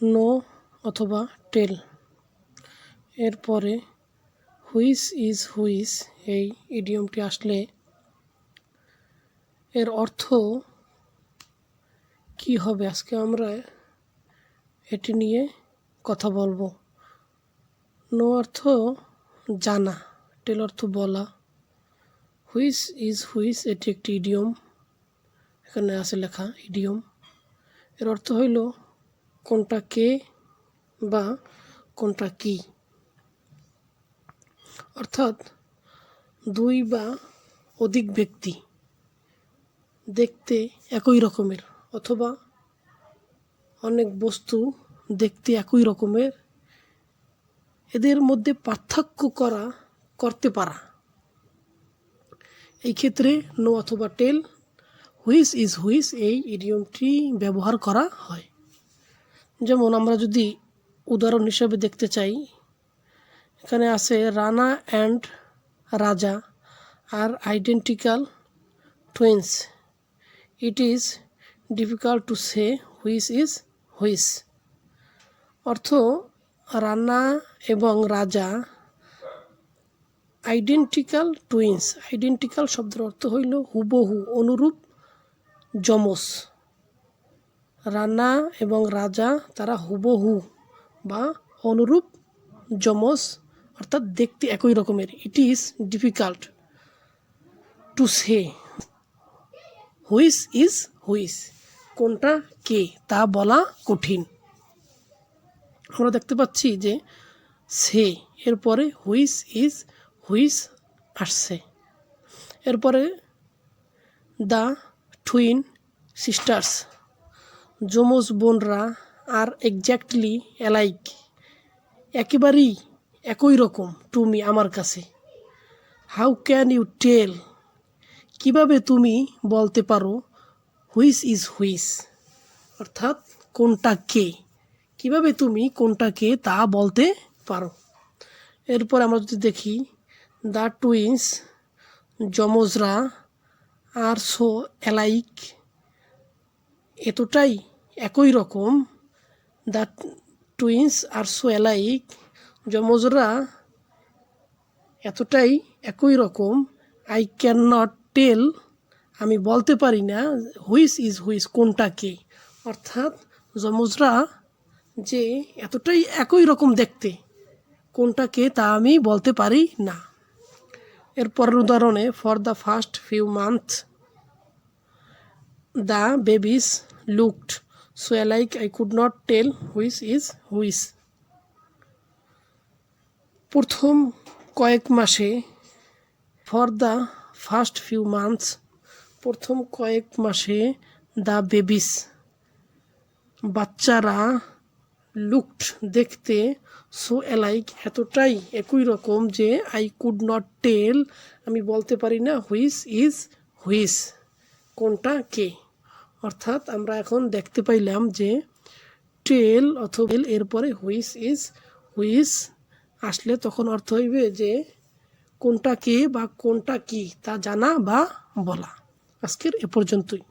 No অথবা টেল। এরপরে which is which এই ইডিয়মটি আসলে এর অর্থ কি হবে, আজকে আমরা এটি নিয়ে কথা বলবো। নো অর্থ জানা, টেল অর্থ বলা, হুইচ ইজ হুইচ এটি একটি ইডিয়ম, এখানে আছে লেখা ইডিয়ম। এর অর্থ হইল কোনটা কে বা কোনটা কি, অর্থাৎ দুই বা অধিক ব্যক্তি দেখতে একই রকমের অথবা অনেক বস্তু দেখতে একই রকমের, এদের মধ্যে পার্থক্য করতে পারা, এই ক্ষেত্রে নো অথবা টেল, হুইচ ইজ হুইচ এই ইডিয়মটি ব্যবহার করা হয়। যেমন আমরা যদি উদাহরণ হিসেবে দেখতে চাই, এখানে আছে রানা অ্যান্ড রাজা আর identical twins, it is difficult to say which is which. অর্থ, রানা এবং রাজা আইডেন্টিক্যাল টুইন্স, আইডেন্টিক্যাল শব্দের অর্থ হইল হুবহু, অনুরূপ, যমজ। রানা এবং রাজা তারা হুবহু বা অনুরূপ যমজ, অর্থাৎ দেখতে একই রকমের। ইট is difficult to say which is which, কোনটা কে তা বলা কঠিন। আমরা দেখতে পাচ্ছি যে সে এরপরে হুইচ ইজ হুইচ আসছে। এরপরে দ্য টুইন সিস্টার্স, যমজ বোনরা আর এক্স্যাক্টলি অ্যালাইক, একেবারেই একই রকম, টু মি আমার কাছে। হাউ ক্যান ইউ টেল, কীভাবে তুমি বলতে পারো, হুইচ ইজ হুইচ, অর্থাৎ কোনটা কে, কীভাবে তুমি কোনটা কে তা বলতে পারো। এরপর আমরা যদি দেখি দ্য টুইন্স, যমজরা, আর সো অ্যালাইক, এতটাই একই রকম। The twins are so alike, যমজরা এতটাই একই রকম। আই ক্যান নট টেল, আমি বলতে পারি না, হুইচ ইজ হুইচ, কোনটা কে, অর্থাৎ যমজরা যে এতটাই একই রকম দেখতে, কোনটা কে তা আমি বলতে পারি না। এরপরের উদাহরণে for the first few month the babies looked so alike I could not tell which is which. প্রথম কয়েক মাসে, for the first few months, প্রথম কয়েক মাসে, দ্য বেবিস বাচ্চারা, লুকড দেখতে, সো অ্যালাইক এতটাই একই রকম যে আই কুড নট টেল আমি বলতে পারি না, হুইচ ইজ হুইচ, কোনটা কে। অর্থাৎ আমরা এখন দেখতে পাইলাম যে টেল অথবা এরপরে হুইচ ইজ হুইচ আসলে তখন অর্থ হইবে যে কোনটা কে বা কোনটা কি তা জানা বা বলা। আজকের এ পর্যন্তই।